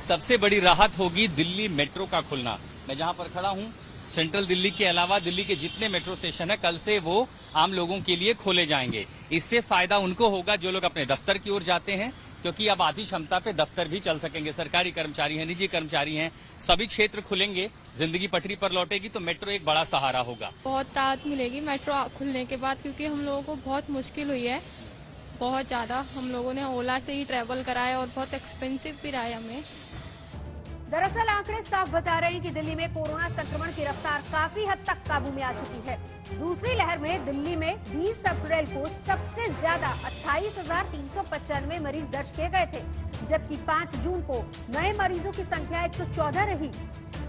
S8: सबसे बड़ी राहत होगी दिल्ली मेट्रो का खुलना। मैं जहां पर खड़ा हूं, सेंट्रल दिल्ली के अलावा दिल्ली के जितने मेट्रो स्टेशन है, कल से वो आम लोगों के लिए खोले जाएंगे। इससे फायदा उनको होगा जो लोग अपने दफ्तर की ओर जाते हैं, क्योंकि अब आधी क्षमता पे दफ्तर भी चल सकेंगे। सरकारी कर्मचारी हैं, निजी कर्मचारी हैं, सभी क्षेत्र खुलेंगे, जिंदगी पटरी पर लौटेगी, तो मेट्रो एक बड़ा सहारा होगा।
S22: बहुत राहत मिलेगी मेट्रो खुलने के बाद, क्योंकि हम लोगों को बहुत मुश्किल हुई है, बहुत ज्यादा। हम लोगों ने ओला से ही ट्रेवल करा है और बहुत एक्सपेंसिव भी रहा है हमें।
S20: दरअसल आंकड़े साफ बता रहे हैं कि दिल्ली में कोरोना संक्रमण की रफ्तार काफी हद तक काबू में आ चुकी है। दूसरी लहर में दिल्ली में 20 अप्रैल को सबसे ज्यादा 28,395 मरीज दर्ज किए गए थे, जबकि 5 जून को नए मरीजों की संख्या 114 रही।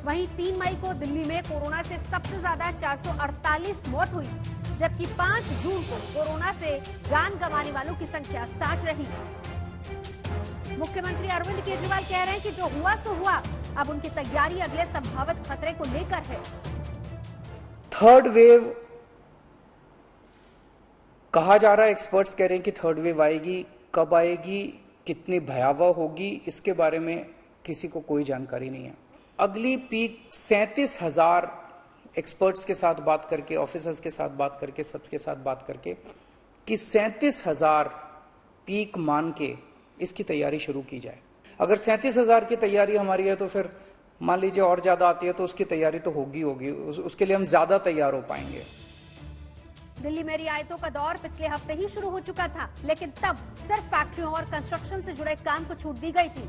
S20: वहीं 3 मई को दिल्ली में कोरोना से सबसे ज्यादा 448 मौत हुई, जबकि 5 जून को कोरोना से जान गंवाने वालों की संख्या 60 रही। मुख्यमंत्री अरविंद केजरीवाल कह रहे हैं कि जो हुआ सो हुआ, अब उनकी तैयारी अगले संभावित खतरे को लेकर है।
S11: थर्ड वेव कहा जा रहा है, एक्सपर्ट्स कह रहे हैं कि थर्ड वेव आएगी, कब आएगी, कितनी भयावह होगी, इसके बारे में किसी को कोई जानकारी नहीं है। अगली पीक 37,000 एक्सपर्ट्स के साथ बात करके, ऑफिसर्स के साथ बात करके, सबके साथ बात करके, कि 37,000 पीक मान के इसकी तैयारी शुरू की जाए। अगर 37,000 की तैयारी हमारी है, तो फिर मान लीजिए और ज्यादा आती है, तो उसकी तैयारी तो होगी, उसके लिए हम ज्यादा तैयार हो पाएंगे।
S20: दिल्ली में रियायतों का दौर पिछले हफ्ते ही शुरू हो चुका था, लेकिन तब सिर्फ फैक्ट्रियों और कंस्ट्रक्शन से जुड़े काम को छूट दी गई थी।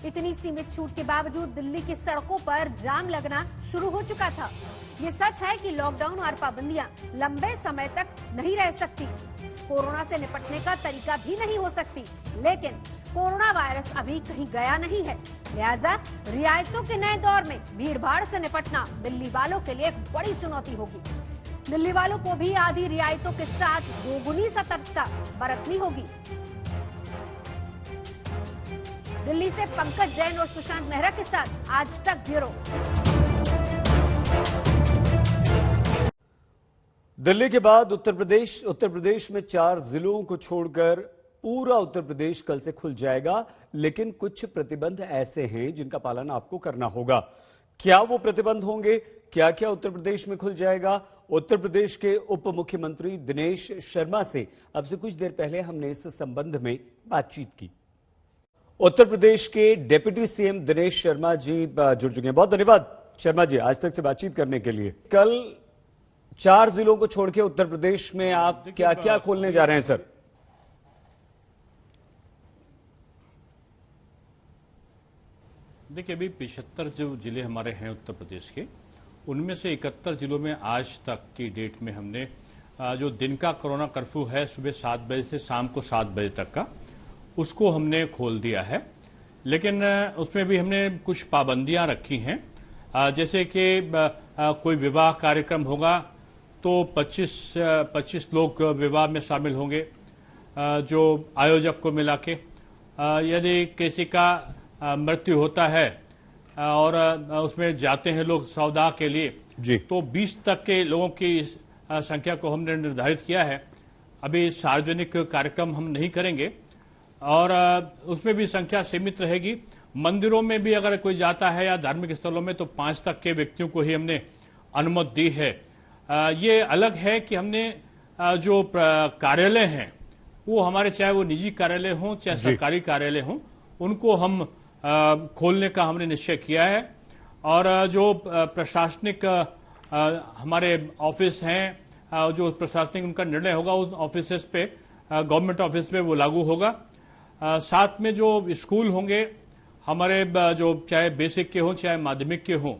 S20: इतनी सीमित छूट के बावजूद दिल्ली की सड़कों पर जाम लगना शुरू हो चुका था। ये सच है कि लॉकडाउन और पाबंदियां लंबे समय तक नहीं रह सकती, कोरोना से निपटने का तरीका भी नहीं हो सकती, लेकिन कोरोना वायरस अभी कहीं गया नहीं है। लिहाजा रियायतों के नए दौर में भीड़ भाड़ से निपटना दिल्ली वालों के लिए एक बड़ी चुनौती होगी। दिल्ली वालों को भी आधी रियायतों के साथ दोगुनी सतर्कता बरतनी होगी। दिल्ली से पंकज जैन और सुशांत मेहरा के साथ आज तक ब्यूरो।
S1: दिल्ली के बाद उत्तर प्रदेश में 4 जिलों को छोड़कर पूरा उत्तर प्रदेश कल से खुल जाएगा, लेकिन कुछ प्रतिबंध ऐसे हैं जिनका पालन आपको करना होगा। क्या वो प्रतिबंध होंगे, क्या क्या उत्तर प्रदेश में खुल जाएगा? उत्तर प्रदेश के उप मुख्यमंत्री दिनेश शर्मा से अब से कुछ देर पहले हमने इस संबंध में बातचीत की। उत्तर प्रदेश के डिप्टी सीएम दिनेश शर्मा जी जुड़ चुके हैं। बहुत धन्यवाद शर्मा जी आज तक से बातचीत करने के लिए। कल 4 जिलों को छोड़ के उत्तर प्रदेश में आप क्या क्या खोलने जा रहे हैं सर?
S23: देखिए, अभी 75 जो जिले हमारे हैं उत्तर प्रदेश के, उनमें से 71 जिलों में आज तक की डेट में हमने जो दिन का कोरोना कर्फ्यू है सुबह 7 बजे से शाम को 7 बजे तक का, उसको हमने खोल दिया है। लेकिन उसमें भी हमने कुछ पाबंदियां रखी हैं, जैसे कि कोई विवाह कार्यक्रम होगा तो 25 लोग विवाह में शामिल होंगे जो आयोजक को मिला के। यदि किसी का मृत्यु होता है और उसमें जाते हैं लोग सौदा के लिए जी, तो 20 तक के लोगों की संख्या को हमने निर्धारित किया है। अभी सार्वजनिक कार्यक्रम हम नहीं करेंगे और उसमें भी संख्या सीमित रहेगी। मंदिरों में भी अगर कोई जाता है या धार्मिक स्थलों में तो 5 तक के व्यक्तियों को ही हमने अनुमति दी है। ये अलग है कि हमने जो कार्यालय हैं वो हमारे, चाहे वो निजी कार्यालय हों चाहे सरकारी कार्यालय हों, उनको हम खोलने का हमने निश्चय किया है। और जो प्रशासनिक हमारे ऑफिस हैं, जो प्रशासनिक उनका निर्णय होगा उन ऑफिसेस पे, गवर्नमेंट ऑफिस पे वो लागू होगा। साथ में जो स्कूल होंगे हमारे, जो चाहे बेसिक के हों चाहे माध्यमिक के हों,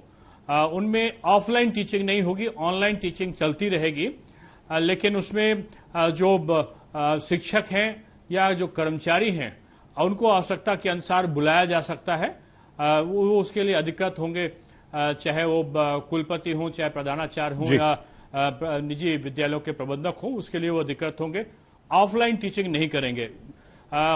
S23: उनमें ऑफलाइन टीचिंग नहीं होगी, ऑनलाइन टीचिंग चलती रहेगी। लेकिन उसमें जो शिक्षक हैं या जो कर्मचारी हैं उनको आवश्यकता के अनुसार बुलाया जा सकता है। वो उसके लिए अधिकृत होंगे, चाहे वो कुलपति हों चाहे प्रधानाचार्य हों या निजी विद्यालयों के प्रबंधक हों, उसके लिए वो अधिकृत होंगे। ऑफलाइन टीचिंग नहीं करेंगे।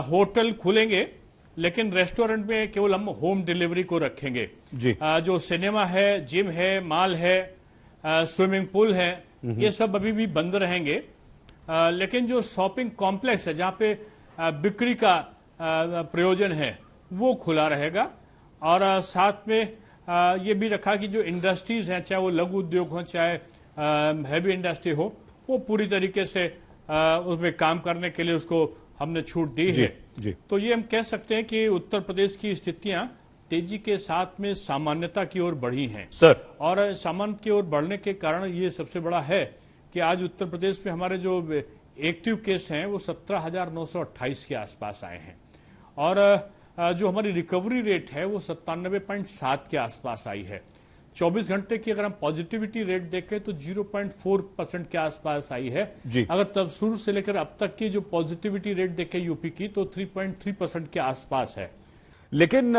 S23: होटल खुलेंगे लेकिन रेस्टोरेंट में केवल हम होम डिलीवरी को रखेंगे। जो सिनेमा है, जिम है, मॉल है, स्विमिंग पूल है, ये सब अभी भी बंद रहेंगे। लेकिन जो शॉपिंग कॉम्प्लेक्स है जहां पे बिक्री का प्रयोजन है वो खुला रहेगा। और साथ में ये भी रखा कि जो इंडस्ट्रीज हैं, चाहे वो लघु उद्योग हो चाहे हैवी इंडस्ट्री हो, वो पूरी तरीके से उसमें काम करने के लिए उसको हमने छूट दी है। तो ये हम कह सकते हैं कि उत्तर प्रदेश की स्थितियां तेजी के साथ में सामान्यता की ओर बढ़ी हैं
S1: सर।
S23: और सामान्य की ओर बढ़ने के कारण ये सबसे बड़ा है कि आज उत्तर प्रदेश में हमारे जो एक्टिव केस हैं वो 17,928 के आसपास आए हैं और जो हमारी रिकवरी रेट है वो 97.7 के आसपास आई है। 24 घंटे की अगर हम पॉजिटिविटी रेट देखें तो 0.4% के आसपास आई है। अगर तब शुरू से लेकर अब तक की जो पॉजिटिविटी रेट देखें यूपी की तो 3.3% के आसपास है।
S1: लेकिन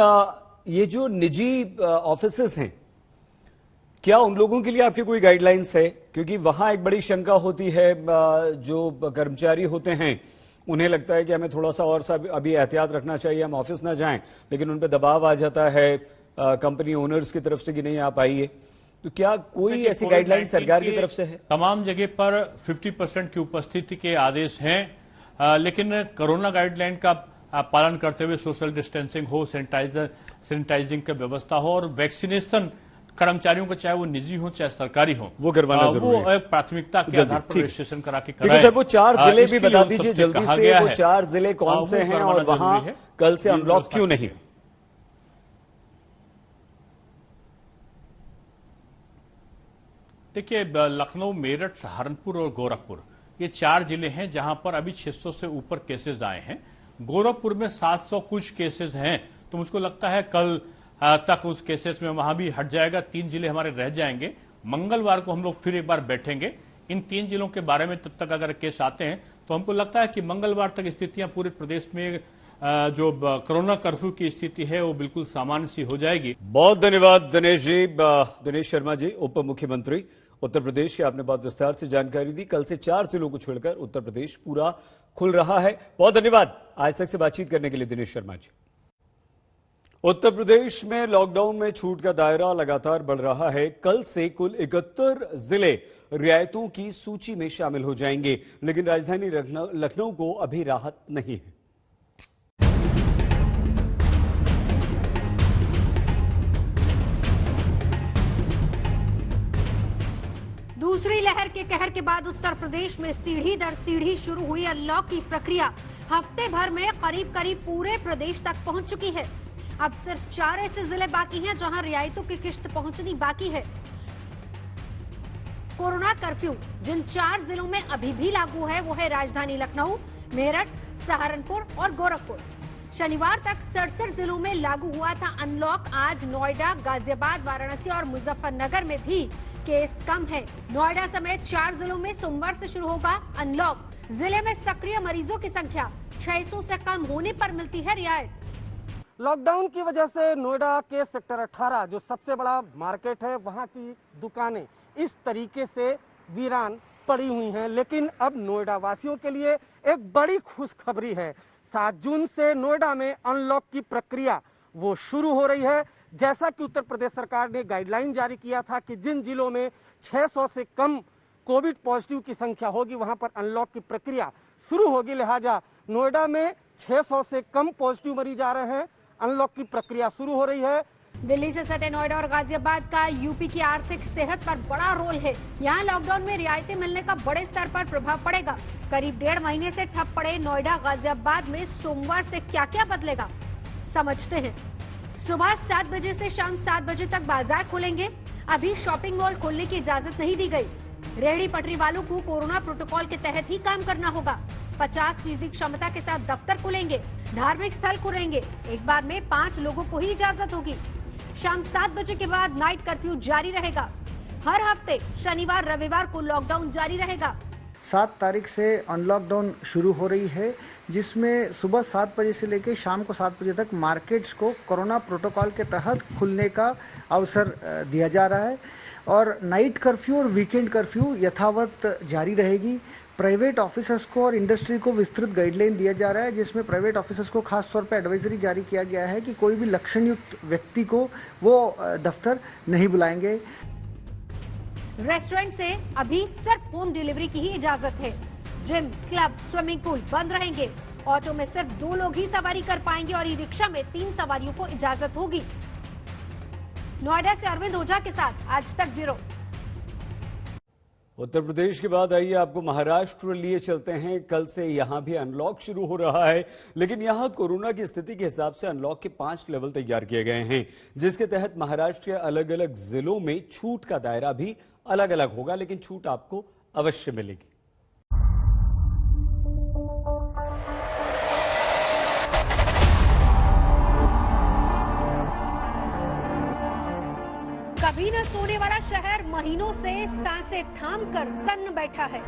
S1: ये जो निजी ऑफिसेस हैं, क्या उन लोगों के लिए आपकी कोई गाइडलाइंस है? क्योंकि वहां एक बड़ी शंका होती है, जो कर्मचारी होते हैं उन्हें लगता है कि हमें थोड़ा सा और सा अभी एहतियात रखना चाहिए, हम ऑफिस ना जाएं, लेकिन उन पर दबाव आ जाता है कंपनी ओनर्स की तरफ से कि नहीं आप आइए। तो क्या कोई ऐसी गाइडलाइन सरकार की तरफ से है?
S23: तमाम जगह पर 50% की उपस्थिति के आदेश हैं, लेकिन कोरोना गाइडलाइन का पालन करते हुए सोशल डिस्टेंसिंग हो, सैनिटाइजिंग की व्यवस्था हो और वैक्सीनेशन कर्मचारियों को, चाहे वो निजी हो चाहे सरकारी हो,
S1: वो करवाना जरूरी है।
S23: वो एक प्राथमिकता के आधार पर रजिस्ट्रेशन करा के
S1: कराएं। सर वो 4 जिले भी बता दीजिए जल्दी से, वो 4 जिले कौन से हैं और वहां कल से अनलॉक क्यों नहीं?
S23: देखिए, लखनऊ, मेरठ, सहारनपुर और गोरखपुर ये 4 जिले हैं जहां पर अभी 600 से ऊपर केसेस आए हैं। गोरखपुर में 700 कुछ केसेस हैं, तो मुझको लगता है कल तक उस केसेस में वहां भी हट जाएगा। 3 जिले हमारे रह जाएंगे। मंगलवार को हम लोग फिर एक बार बैठेंगे इन 3 जिलों के बारे में। तब तक अगर केस आते हैं तो हमको लगता है कि मंगलवार तक स्थितियां पूरे प्रदेश में जो कोरोना कर्फ्यू की स्थिति है वो बिल्कुल सामान्य सी हो जाएगी।
S1: बहुत धन्यवाद दिनेश जी। दिनेश शर्मा जी, उप मुख्यमंत्री उत्तर प्रदेश के, आपने बहुत विस्तार से जानकारी दी। कल से 4 जिलों को छोड़कर उत्तर प्रदेश पूरा खुल रहा है। बहुत धन्यवाद आज तक से बातचीत करने के लिए दिनेश शर्मा जी। उत्तर प्रदेश में लॉकडाउन में छूट का दायरा लगातार बढ़ रहा है। कल से कुल 71 जिले रियायतों की सूची में शामिल हो जाएंगे, लेकिन राजधानी लखनऊ को अभी राहत नहीं है।
S20: दूसरी लहर के कहर के बाद उत्तर प्रदेश में सीढ़ी दर सीढ़ी शुरू हुई अनलॉक की प्रक्रिया हफ्ते भर में करीब करीब पूरे प्रदेश तक पहुंच चुकी है। अब सिर्फ 4 ऐसे जिले बाकी हैं जहां रियायतों की किश्त पहुंचनी बाकी है। कोरोना कर्फ्यू जिन 4 जिलों में अभी भी लागू है वो है राजधानी लखनऊ, मेरठ, सहारनपुर और गोरखपुर। शनिवार तक 67 जिलों में लागू हुआ था अनलॉक। आज नोएडा, गाजियाबाद, वाराणसी और मुजफ्फरनगर में भी केस कम है। नोएडा समेत 4 जिलों में सोमवार से शुरू होगा अनलॉक। जिले में सक्रिय मरीजों की संख्या 600 से कम होने पर मिलती है रियायत।
S5: लॉकडाउन की वजह से नोएडा के सेक्टर 18 जो सबसे बड़ा मार्केट है, वहां की दुकानें इस तरीके से वीरान पड़ी हुई हैं। लेकिन अब नोएडा वासियों के लिए एक बड़ी खुशखबरी है। 7 जून से नोएडा में अनलॉक की प्रक्रिया वो शुरू हो रही है। जैसा कि उत्तर प्रदेश सरकार ने गाइडलाइन जारी किया था कि जिन जिलों में 600 से कम कोविड पॉजिटिव की संख्या होगी वहां पर अनलॉक की प्रक्रिया शुरू होगी। लिहाजा नोएडा में 600 से कम पॉजिटिव मरीज आ रहे हैं, अनलॉक की प्रक्रिया शुरू हो रही है।
S20: दिल्ली से सटे नोएडा और गाजियाबाद का यूपी की आर्थिक सेहत पर बड़ा रोल है। यहाँ लॉकडाउन में रियायतें मिलने का बड़े स्तर पर प्रभाव पड़ेगा। करीब 1.5 महीने से ठप पड़े नोएडा गाजियाबाद में सोमवार से क्या क्या बदलेगा, समझते हैं। सुबह 7 बजे से शाम 7 बजे तक बाजार खुलेंगे। अभी शॉपिंग मॉल खोलने की इजाजत नहीं दी गई। रेहड़ी पटरी वालों को कोरोना प्रोटोकॉल के तहत ही काम करना होगा। 50% क्षमता के साथ दफ्तर खुलेंगे, धार्मिक स्थल खुलेंगे। एक बार में 5 लोगों को ही इजाजत होगी। शाम 7 बजे के बाद नाइट कर्फ्यू जारी रहेगा। हर हफ्ते शनिवार रविवार को लॉकडाउन जारी रहेगा।
S6: 7 तारीख से अनलॉकडाउन शुरू हो रही है, जिसमें सुबह 7 बजे से लेकर शाम को 7 बजे तक मार्केट्स को कोरोना प्रोटोकॉल के तहत खुलने का अवसर दिया जा रहा है और नाइट कर्फ्यू और वीकेंड कर्फ्यू यथावत जारी रहेगी। प्राइवेट ऑफिसर्स को और इंडस्ट्री को विस्तृत गाइडलाइन दिया जा रहा है, जिसमें प्राइवेट ऑफिसर्स को खास तौर पर एडवाइजरी जारी किया गया है कि कोई भी लक्षण युक्त व्यक्ति को वो दफ्तर नहीं बुलाएंगे।
S20: रेस्टोरेंट से अभी सिर्फ होम डिलीवरी की ही इजाजत है। जिम, क्लब, स्विमिंग पूल बंद रहेंगे। ऑटो में सिर्फ 2 लोग ही सवारी कर पाएंगे और ई रिक्शा में 3 सवारियों को इजाजत होगी। नोएडा से अरविंद ओझा के साथ आज तक ब्यूरो।
S1: उत्तर प्रदेश के बाद आइए आपको महाराष्ट्र लिए चलते हैं। कल से यहां भी अनलॉक शुरू हो रहा है, लेकिन यहां कोरोना की स्थिति के हिसाब से अनलॉक के 5 लेवल तैयार किए गए हैं, जिसके तहत महाराष्ट्र के अलग अलग जिलों में छूट का दायरा भी अलग अलग होगा, लेकिन छूट आपको अवश्य मिलेगी।
S20: कभी न सोने वाला शहर महीनों से सांसें थाम कर सन्न बैठा है।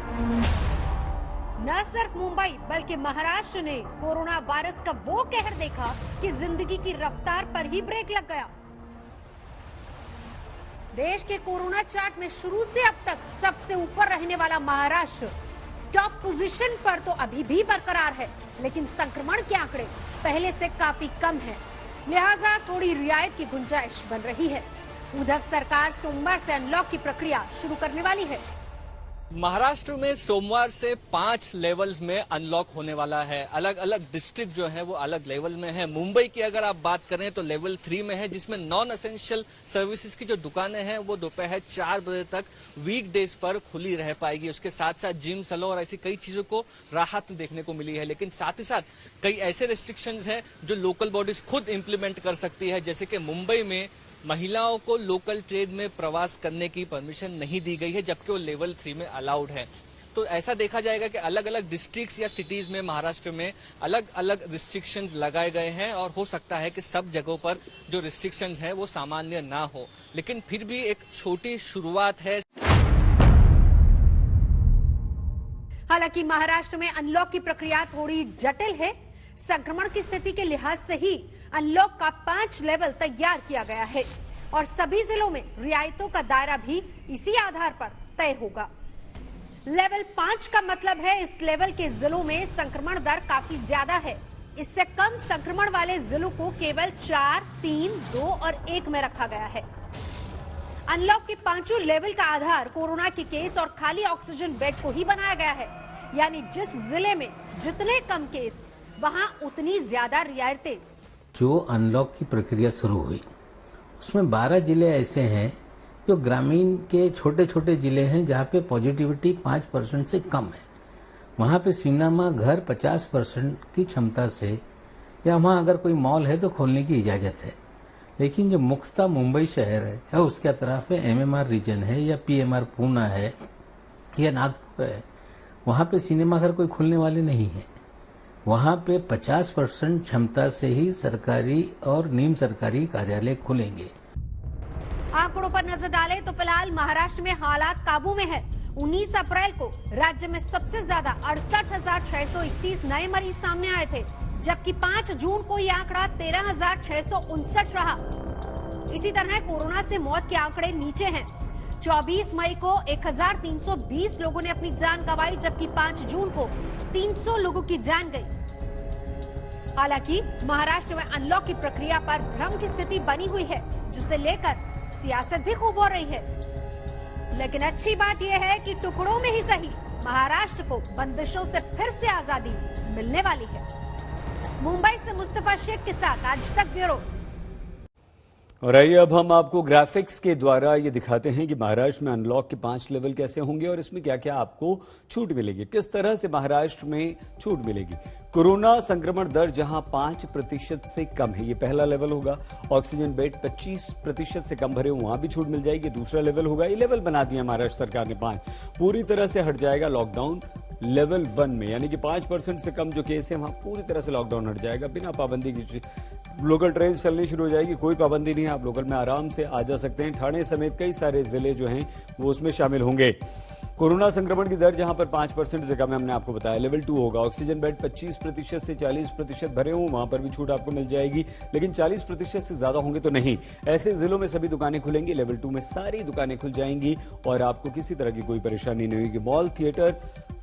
S20: न सिर्फ मुंबई बल्कि महाराष्ट्र ने कोरोना वायरस का वो कहर देखा कि जिंदगी की रफ्तार पर ही ब्रेक लग गया। देश के कोरोना चार्ट में शुरू से अब तक सबसे ऊपर रहने वाला महाराष्ट्र टॉप पोजीशन पर तो अभी भी बरकरार है, लेकिन संक्रमण के आंकड़े पहले से काफी कम है। लिहाजा थोड़ी रियायत की गुंजाइश बन रही है। उधर सरकार सोमवार से अनलॉक की प्रक्रिया शुरू करने वाली है।
S7: महाराष्ट्र में सोमवार से 5 लेवल्स में अनलॉक होने वाला है। अलग अलग डिस्ट्रिक्ट जो है वो अलग लेवल में है। मुंबई की अगर आप बात करें तो लेवल 3 में है, जिसमें नॉन एसेंशियल सर्विसेज की जो दुकानें हैं वो दोपहर 4 बजे तक वीकडेज पर खुली रह पाएगी। उसके साथ साथ जिम, सैलून और ऐसी कई चीजों को राहत देखने को मिली है, लेकिन साथ ही साथ कई ऐसे रिस्ट्रिक्शंस हैं जो लोकल बॉडीज खुद इंप्लीमेंट कर सकती है। जैसे कि मुंबई में महिलाओं को लोकल ट्रेड में प्रवास करने की परमिशन नहीं दी गई है, जबकि वो लेवल 3 में अलाउड है। तो ऐसा देखा जाएगा कि अलग अलग डिस्ट्रिक्ट्स या सिटीज में महाराष्ट्र में अलग अलग रिस्ट्रिक्शंस लगाए गए हैं और हो सकता है कि सब जगहों पर जो रिस्ट्रिक्शंस हैं वो सामान्य ना हो, लेकिन फिर भी एक छोटी शुरुआत है।
S20: हालांकि महाराष्ट्र में अनलॉक की प्रक्रिया थोड़ी जटिल है। संक्रमण की स्थिति के लिहाज से ही अनलॉक का 5 लेवल तैयार किया गया है और सभी जिलों में रियायतों का दायरा भी इसी आधार पर तय होगा। लेवल 5 का मतलब है इस लेवल के जिलों में संक्रमण दर काफी ज्यादा है। इससे कम संक्रमण वाले जिलों को केवल 4, 3, 2 और 1 में रखा गया है। अनलॉक के 5 लेवल का आधार कोरोना के केस और खाली ऑक्सीजन बेड को ही बनाया गया है, यानी जिस जिले में जितने कम केस वहां उतनी ज्यादा रियायतें।
S9: जो अनलॉक की प्रक्रिया शुरू हुई उसमें 12 जिले ऐसे हैं जो ग्रामीण के छोटे छोटे जिले हैं जहां पे पॉजिटिविटी 5% से कम है। वहां पे सिनेमा घर 50% की क्षमता से या वहां अगर कोई मॉल है तो खोलने की इजाजत है, लेकिन जो मुख्यतः मुंबई शहर है या उसके अतराफ में MMR रीजन है या PMR पूना है या नागपुर है, वहां पे सिनेमा घर कोई खुलने वाले नहीं है। वहां पे 50% क्षमता से ही सरकारी और निम सरकारी कार्यालय खुलेंगे।
S20: आंकड़ों पर नजर डालें तो फिलहाल महाराष्ट्र में हालात काबू में है। 19 अप्रैल को राज्य में सबसे ज्यादा 68,631 नए मरीज सामने आए थे, जबकि 5 जून को ये आंकड़ा 13,659 रहा। इसी तरह कोरोना से मौत के आंकड़े नीचे हैं। 24 मई को 1,320 लोगों ने अपनी जान गंवाई, जबकि 5 जून को 300 लोगों की जान गई। हालांकि महाराष्ट्र में अनलॉक की प्रक्रिया पर भ्रम की स्थिति बनी हुई है, जिसे लेकर सियासत भी खूब हो रही है। लेकिन अच्छी बात यह है कि टुकड़ों में ही सही महाराष्ट्र को बंदिशों से फिर से आजादी मिलने वाली है। मुंबई से मुस्तफा शेख के साथ आज तक ब्यूरो।
S1: और आइए अब हम आपको ग्राफिक्स के द्वारा ये दिखाते हैं कि महाराष्ट्र में अनलॉक के 5 लेवल कैसे होंगे और इसमें क्या क्या आपको छूट मिलेगी, किस तरह से महाराष्ट्र में छूट मिलेगी। कोरोना संक्रमण दर जहां 5% से कम है, ये पहला लेवल होगा। ऑक्सीजन बेड 25% से कम भरे वहां भी छूट मिल जाएगी, दूसरा लेवल होगा। ये लेवल बना दिया महाराष्ट्र सरकार ने 5। पूरी तरह से हट जाएगा लॉकडाउन लेवल 1 में, यानी कि 5% से कम जो केस है वहां पूरी तरह से लॉकडाउन हट जाएगा, बिना पाबंदी की। लोकल ट्रेन चलनी शुरू हो जाएगी, कोई पाबंदी नहीं है, आप लोकल में आराम से आ जा सकते हैं। ठाणे समेत कई सारे जिले जो हैं वो उसमें शामिल होंगे। कोरोना संक्रमण की दर जहां पर 5% से कम है, हमने आपको बताया, लेवल 2 होगा। ऑक्सीजन बेड 25% से 40% भरे हों, वहां पर भी छूट आपको मिल जाएगी, लेकिन 40% से ज्यादा होंगे तो नहीं। ऐसे जिलों में सभी दुकानें खुलेंगी, लेवल 2 में सारी दुकानें खुल जाएंगी और आपको किसी तरह की कोई परेशानी नहीं होगी। मॉल थिएटर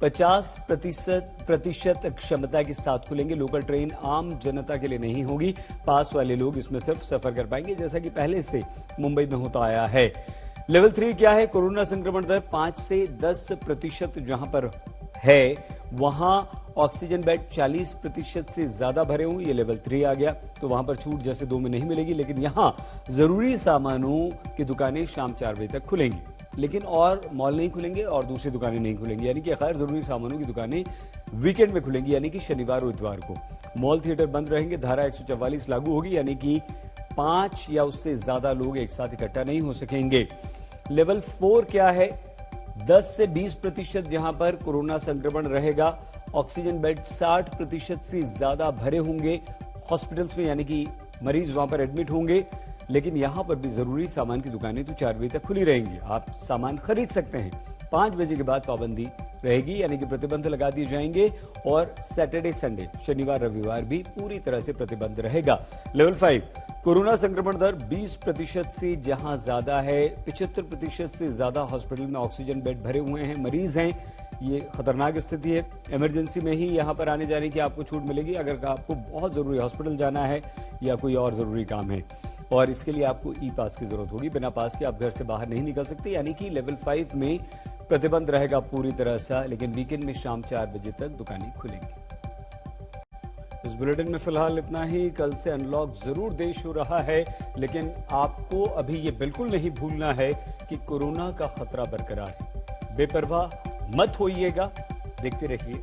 S1: 50% क्षमता के साथ खुलेंगे। लोकल ट्रेन आम जनता के लिए नहीं होगी, पास वाले लोग इसमें सिर्फ सफर कर पाएंगे, जैसा कि पहले से मुंबई में होता आया है। लेवल 3 क्या है? कोरोना संक्रमण दर 5 से 10% जहां पर है, वहां ऑक्सीजन बेड 40% से ज्यादा भरे हों, ये लेवल 3 आ गया। तो वहां पर छूट जैसे 2 में नहीं मिलेगी, लेकिन यहां जरूरी सामानों की दुकानें शाम 4 बजे तक खुलेंगी, लेकिन और मॉल नहीं खुलेंगे और दूसरी दुकानें नहीं खुलेंगी, यानी कि खैर जरूरी सामानों की दुकानें वीकेंड में खुलेंगी, यानी कि शनिवार और इतवार को। मॉल थिएटर बंद रहेंगे, धारा 144 लागू होगी, यानी कि 5 या उससे ज्यादा लोग एक साथ इकट्ठा नहीं हो सकेंगे। लेवल 4 क्या है? 10 से 20% जहां पर कोरोना संक्रमण रहेगा। ऑक्सीजन बेड 60% से ज्यादा भरे होंगे हॉस्पिटल्स में, यानी कि मरीज वहां पर एडमिट होंगे, लेकिन यहां पर भी जरूरी सामान की दुकानें तो 4 बजे तक खुली रहेंगी, आप सामान खरीद सकते हैं। 5 बजे के बाद पाबंदी रहेगी, यानी कि प्रतिबंध लगा दिए जाएंगे और सैटरडे संडे शनिवार रविवार भी पूरी तरह से प्रतिबंध रहेगा। लेवल 5 कोरोना संक्रमण दर 20% से जहां ज्यादा है, 75% से ज्यादा हॉस्पिटल में ऑक्सीजन बेड भरे हुए हैं, मरीज हैं, ये खतरनाक स्थिति है। इमरजेंसी में ही यहां पर आने जाने की आपको छूट मिलेगी, अगर आपको बहुत जरूरी हॉस्पिटल जाना है या कोई और जरूरी काम है, और इसके लिए आपको ई पास की जरूरत होगी। बिना पास के आप घर से बाहर नहीं निकल सकते, यानी कि लेवल 5 में प्रतिबंध रहेगा पूरी तरह से, लेकिन वीकेंड में शाम 4 बजे तक दुकानें खुलेंगी। इस बुलेटिन में फिलहाल इतना ही। कल से अनलॉक जरूर देश हो रहा है, लेकिन आपको अभी ये बिल्कुल नहीं भूलना है कि कोरोना का खतरा बरकरार है। बेपरवाह मत होइएगा, देखते रहिए